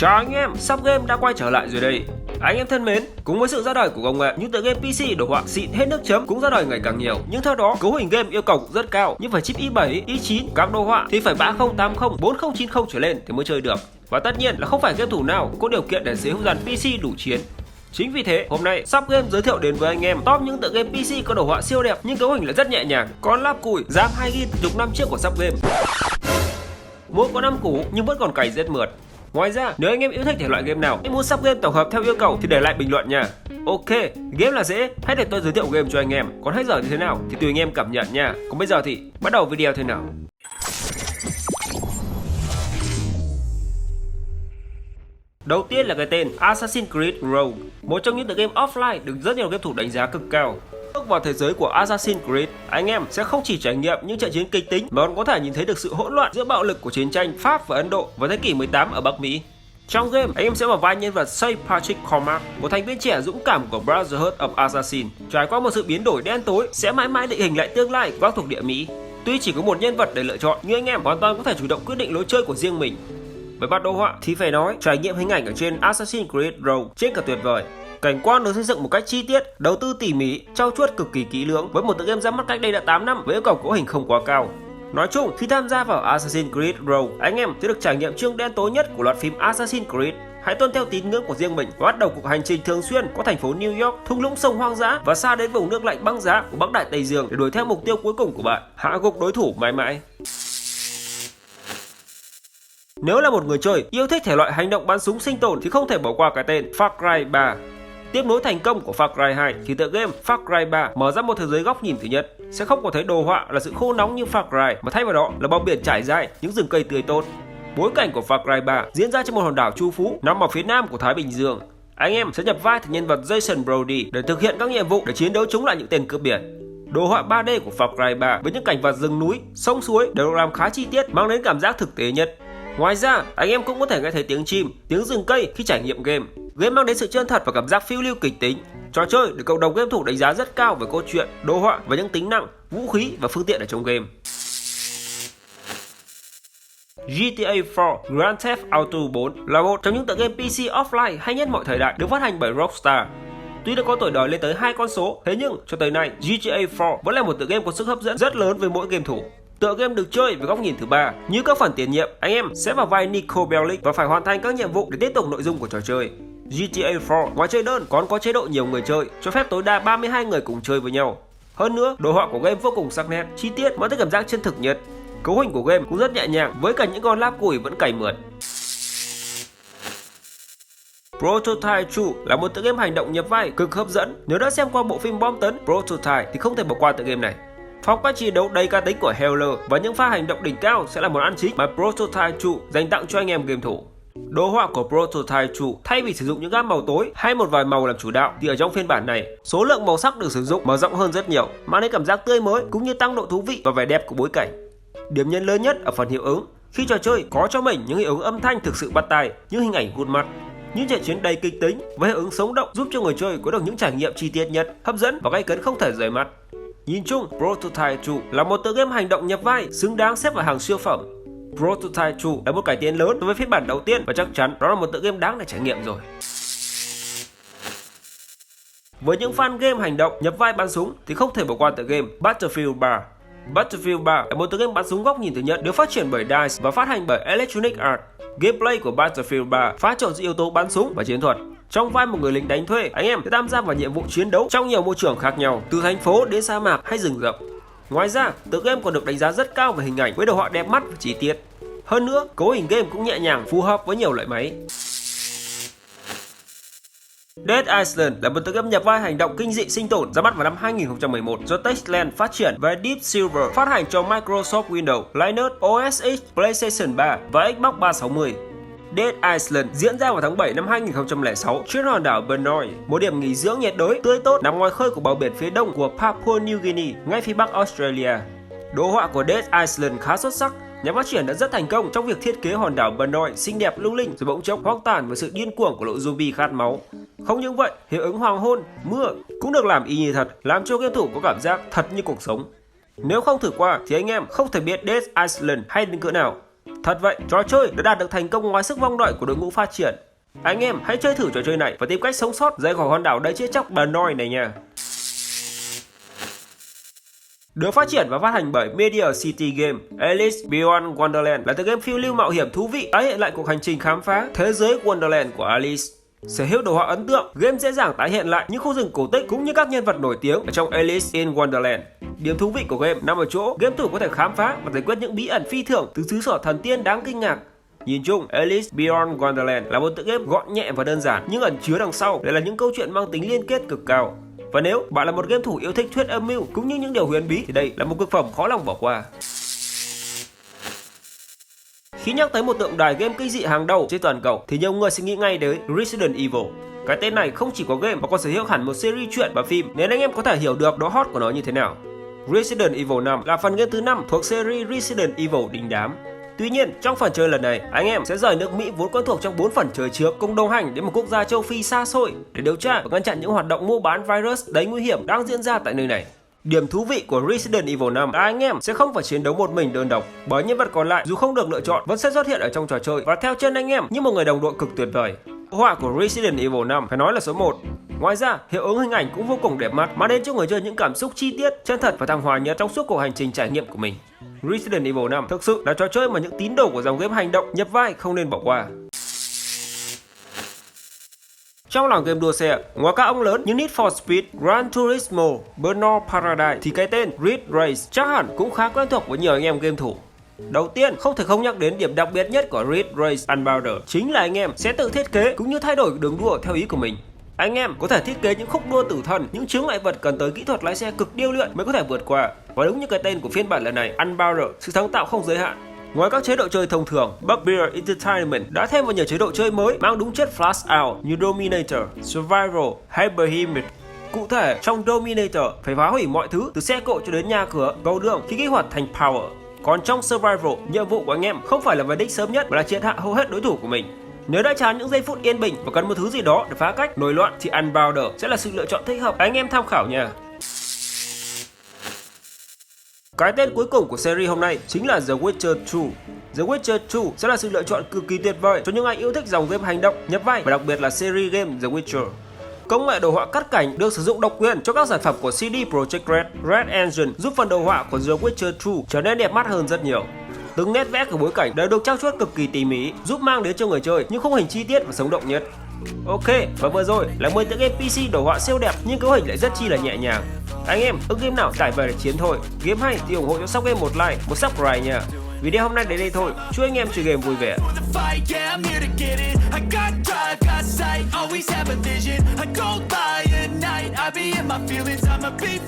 Chào anh em, Sub Game đã quay trở lại rồi đây. Anh em thân mến, cùng với sự ra đời của công nghệ, những tựa game PC đồ họa xịn hết nước chấm cũng ra đời ngày càng nhiều. Nhưng theo đó, cấu hình game yêu cầu cũng rất cao, như phải chip i7, i9, các đồ họa thì phải 3080, 4090 trở lên thì mới chơi được. Và tất nhiên là không phải game thủ nào cũng có điều kiện để sở hữu dàn PC đủ chiến. Chính vì thế, hôm nay Sub Game giới thiệu đến với anh em top những tựa game PC có đồ họa siêu đẹp nhưng cấu hình lại rất nhẹ nhàng, con lắp cùi, RAM 2GB từ chục năm trước của Sub Game. Mỗi con năm cũ nhưng vẫn còn cày rất mượt. Ngoài ra, nếu anh em yêu thích thể loại game nào, anh muốn Sub Game tổng hợp theo yêu cầu thì để lại bình luận nha. Ok, game là dễ, hãy để tôi giới thiệu game cho anh em. Còn hết giờ như thế nào thì tùy anh em cảm nhận nha. Còn bây giờ thì bắt đầu video thế nào. Đầu tiên là cái tên Assassin's Creed Rogue, một trong những tựa game offline được rất nhiều game thủ đánh giá cực cao. Bước vào thế giới của Assassin's Creed, anh em sẽ không chỉ trải nghiệm những trận chiến kịch tính mà còn có thể nhìn thấy được sự hỗn loạn giữa bạo lực của chiến tranh Pháp và Ấn Độ vào thế kỷ 18 ở Bắc Mỹ. Trong game, anh em sẽ vào vai nhân vật Shay Patrick Cormac, một thành viên trẻ dũng cảm của Brotherhood of Assassin, trải qua một sự biến đổi đen tối sẽ mãi mãi định hình lại tương lai của các thuộc địa Mỹ. Tuy chỉ có một nhân vật để lựa chọn, nhưng anh em hoàn toàn có thể chủ động quyết định lối chơi của riêng mình. Với mặt đồ họa thì phải nói trải nghiệm hình ảnh ở trên Assassin's Creed Rogue trên cả tuyệt vời. Cảnh quan được xây dựng một cách chi tiết, đầu tư tỉ mỉ, trau chuốt cực kỳ kỹ lưỡng với một tựa game ra mắt cách đây đã 8 năm với yêu cầu cấu hình không quá cao. Nói chung, khi tham gia vào Assassin's Creed Rogue, anh em sẽ được trải nghiệm chương đen tối nhất của loạt phim Assassin's Creed. Hãy tuân theo tín ngưỡng của riêng mình và bắt đầu cuộc hành trình thường xuyên qua thành phố New York, thung lũng sông hoang dã và xa đến vùng nước lạnh băng giá của Bắc Đại Tây Dương để đuổi theo mục tiêu cuối cùng của bạn, hạ gục đối thủ mãi mãi. Nếu là một người chơi yêu thích thể loại hành động bắn súng sinh tồn thì không thể bỏ qua cái tên Far Cry 3. Tiếp nối thành công của Far Cry 2 thì tựa game Far Cry 3 mở ra một thế giới góc nhìn thứ nhất, sẽ không còn thấy đồ họa là sự khô nóng như Far Cry mà thay vào đó là bờ biển trải dài, những rừng cây tươi tốt. Bối cảnh của Far Cry 3 diễn ra trên một hòn đảo trù phú nằm ở phía nam của Thái Bình Dương. Anh em sẽ nhập vai thành nhân vật Jason Brody để thực hiện các nhiệm vụ để chiến đấu chống lại những tên cướp biển. Đồ họa 3D của Far Cry 3 với những cảnh vật rừng núi, sông suối đều được làm khá chi tiết, mang đến cảm giác thực tế nhất. Ngoài ra, anh em cũng có thể nghe thấy tiếng chim, tiếng rừng cây khi trải nghiệm game. Game mang đến sự chân thật và cảm giác phiêu lưu kịch tính. Trò chơi được cộng đồng game thủ đánh giá rất cao về câu chuyện, đồ họa và những tính năng, vũ khí và phương tiện ở trong game. GTA 4 Grand Theft Auto 4 là một trong những tựa game PC offline hay nhất mọi thời đại được phát hành bởi Rockstar. Tuy đã có tuổi đời lên tới 2 con số, thế nhưng cho tới nay GTA 4 vẫn là một tựa game có sức hấp dẫn rất lớn với mỗi game thủ. Tựa game được chơi với góc nhìn thứ ba. Như các phần tiền nhiệm, anh em sẽ vào vai Nico Bellic và phải hoàn thành các nhiệm vụ để tiếp tục nội dung của trò chơi. GTA 4 ngoài chơi đơn còn có chế độ nhiều người chơi, cho phép tối đa 32 người cùng chơi với nhau. Hơn nữa, đồ họa của game vô cùng sắc nét, chi tiết mang tới cảm giác chân thực nhất. Cấu hình của game cũng rất nhẹ nhàng với cả những con láp củi vẫn cày mượt. Prototype 2 là một tựa game hành động nhập vai cực hấp dẫn. Nếu đã xem qua bộ phim bom tấn Prototype thì không thể bỏ qua tựa game này. Phong cách chiến đấu đầy cá tính của Heller và những pha hành động đỉnh cao sẽ là món ăn chính mà Prototype 2 dành tặng cho anh em game thủ. Đồ họa của Prototype 2 thay vì sử dụng những gam màu tối hay một vài màu làm chủ đạo thì ở trong phiên bản này, số lượng màu sắc được sử dụng mở rộng hơn rất nhiều, mang đến cảm giác tươi mới cũng như tăng độ thú vị và vẻ đẹp của bối cảnh. Điểm nhấn lớn nhất ở phần hiệu ứng, khi trò chơi có cho mình những hiệu ứng âm thanh thực sự bắt tai, những hình ảnh hút mắt, những trận chiến đầy kịch tính với hiệu ứng sống động giúp cho người chơi có được những trải nghiệm chi tiết nhất, hấp dẫn và gay cấn không thể rời mắt. Nhìn chung, Prototype 2 là một tựa game hành động nhập vai xứng đáng xếp vào hàng siêu phẩm. Prototype 2 là một cải tiến lớn so với phiên bản đầu tiên và chắc chắn đó là một tựa game đáng để trải nghiệm rồi. Với những fan game hành động nhập vai bắn súng thì không thể bỏ qua tựa game Battlefield 3. Battlefield 3 là một tựa game bắn súng góc nhìn thứ nhất được phát triển bởi DICE và phát hành bởi Electronic Arts. Gameplay của Battlefield 3 pha trộn giữa yếu tố bắn súng và chiến thuật. Trong vai một người lính đánh thuê, anh em sẽ tham gia vào nhiệm vụ chiến đấu trong nhiều môi trường khác nhau, từ thành phố đến sa mạc hay rừng rậm. Ngoài ra, tựa game còn được đánh giá rất cao về hình ảnh với đồ họa đẹp mắt và chi tiết. Hơn nữa, cấu hình game cũng nhẹ nhàng, phù hợp với nhiều loại máy. Dead Island là một tựa game nhập vai hành động kinh dị sinh tồn ra mắt vào năm 2011 do Techland phát triển và Deep Silver phát hành cho Microsoft Windows, Linux, OS X, PlayStation 3 và Xbox 360. Dead Island diễn ra vào tháng 7 năm 2006 trên hòn đảo Bernoy, một điểm nghỉ dưỡng nhiệt đới tươi tốt nằm ngoài khơi của bờ biển phía đông của Papua New Guinea, ngay phía bắc Australia. Đồ họa của Dead Island khá xuất sắc. Nhà phát triển đã rất thành công trong việc thiết kế hòn đảo Bernoy xinh đẹp lung linh rồi bỗng chốc hoang tàn với sự điên cuồng của lũ zombie khát máu. Không những vậy, hiệu ứng hoàng hôn, mưa cũng được làm y như thật, làm cho game thủ có cảm giác thật như cuộc sống. Nếu không thử qua thì anh em không thể biết Dead Island hay đến cỡ nào. Thật vậy, trò chơi đã đạt được thành công ngoài sức mong đợi của đội ngũ phát triển. Anh em hãy chơi thử trò chơi này và tìm cách sống sót rời khỏi hòn đảo đầy chết chóc Banoi này nha. Được phát triển và phát hành bởi Media City Game, Alice Beyond Wonderland là tựa game phiêu lưu mạo hiểm thú vị tái hiện lại cuộc hành trình khám phá thế giới Wonderland của Alice. Sở hữu đồ họa ấn tượng, game dễ dàng tái hiện lại những khu rừng cổ tích cũng như các nhân vật nổi tiếng ở trong Alice in Wonderland. Điểm thú vị của game nằm ở chỗ game thủ có thể khám phá và giải quyết những bí ẩn phi thường từ xứ sở thần tiên đáng kinh ngạc. Nhìn chung, Alice Beyond Wonderland là một tựa game gọn nhẹ và đơn giản, nhưng ẩn chứa đằng sau lại là những câu chuyện mang tính liên kết cực cao. Và nếu bạn là một game thủ yêu thích thuyết âm mưu cũng như những điều huyền bí thì đây là một cực phẩm khó lòng bỏ qua. Khi nhắc tới một tượng đài game kinh dị hàng đầu trên toàn cầu thì nhiều người sẽ nghĩ ngay đến Resident Evil. Cái tên này không chỉ có game mà còn sở hữu hẳn một series truyện và phim nên anh em có thể hiểu được độ hot của nó như thế nào. Resident Evil 5 là phần game thứ 5 thuộc series Resident Evil đình đám. Tuy nhiên, trong phần chơi lần này, anh em sẽ rời nước Mỹ vốn quen thuộc trong 4 phần chơi trước cùng đồng hành đến một quốc gia châu Phi xa xôi để điều tra và ngăn chặn những hoạt động mua bán virus đầy nguy hiểm đang diễn ra tại nơi này. Điểm thú vị của Resident Evil 5 là anh em sẽ không phải chiến đấu một mình đơn độc, bởi nhân vật còn lại dù không được lựa chọn vẫn sẽ xuất hiện ở trong trò chơi và theo chân anh em như một người đồng đội cực tuyệt vời. Đồ họa của Resident Evil 5 phải nói là số 1. Ngoài ra, hiệu ứng hình ảnh cũng vô cùng đẹp mắt, mang đến cho người chơi những cảm xúc chi tiết, chân thật và thăng hoa nhất trong suốt cuộc hành trình trải nghiệm của mình. Resident Evil 5 thực sự là trò chơi mà những tín đồ của dòng game hành động nhập vai không nên bỏ qua. Trong làng game đua xe, ngoài các ông lớn như Need for Speed, Gran Turismo, Burnout Paradise thì cái tên Ridge Race chắc hẳn cũng khá quen thuộc với nhiều anh em game thủ. Đầu tiên, không thể không nhắc đến điểm đặc biệt nhất của Ridge Race Unbounded chính là anh em sẽ tự thiết kế cũng như thay đổi đường đua theo ý của mình. Anh em có thể thiết kế những khúc đua tử thần, những chướng ngại vật cần tới kỹ thuật lái xe cực điêu luyện mới có thể vượt qua. Và đúng như cái tên của phiên bản lần này, Unbounded, sự sáng tạo không giới hạn. Ngoài các chế độ chơi thông thường, Bugbear Entertainment đã thêm vào nhiều chế độ chơi mới mang đúng chất Flash Out như Dominator, Survival hay Behemoth. Cụ thể, trong Dominator phải phá hủy mọi thứ từ xe cộ cho đến nhà cửa, cầu đường khi kích hoạt thành Power. Còn trong Survival, nhiệm vụ của anh em không phải là về đích sớm nhất mà là triệt hạ hầu hết đối thủ của mình. Nếu đã chán những giây phút yên bình và cần một thứ gì đó để phá cách nổi loạn thì Unbounded sẽ là sự lựa chọn thích hợp anh em tham khảo nha. Cái tên cuối cùng của series hôm nay chính là The Witcher 2. The Witcher 2 sẽ là sự lựa chọn cực kỳ tuyệt vời cho những ai yêu thích dòng game hành động, nhập vai và đặc biệt là series game The Witcher. Công nghệ đồ họa cắt cảnh được sử dụng độc quyền cho các sản phẩm của CD Projekt Red Engine giúp phần đồ họa của The Witcher 2 trở nên đẹp mắt hơn rất nhiều. Từng nét vẽ của bối cảnh đều được trau chuốt cực kỳ tỉ mỉ, giúp mang đến cho người chơi những khung hình chi tiết và sống động nhất. Ok, và vừa rồi là 10 tựa game PC đồ họa siêu đẹp nhưng cấu hình lại rất chi là nhẹ nhàng. Anh em ưng game nào tải về để chiến thôi. Game hay thì ủng hộ cho Sóc Game một like, một subscribe nha. Video hôm nay đến đây thôi. Chúc anh em chơi game vui vẻ. I go by at night, I be in my feelings, I'm a beat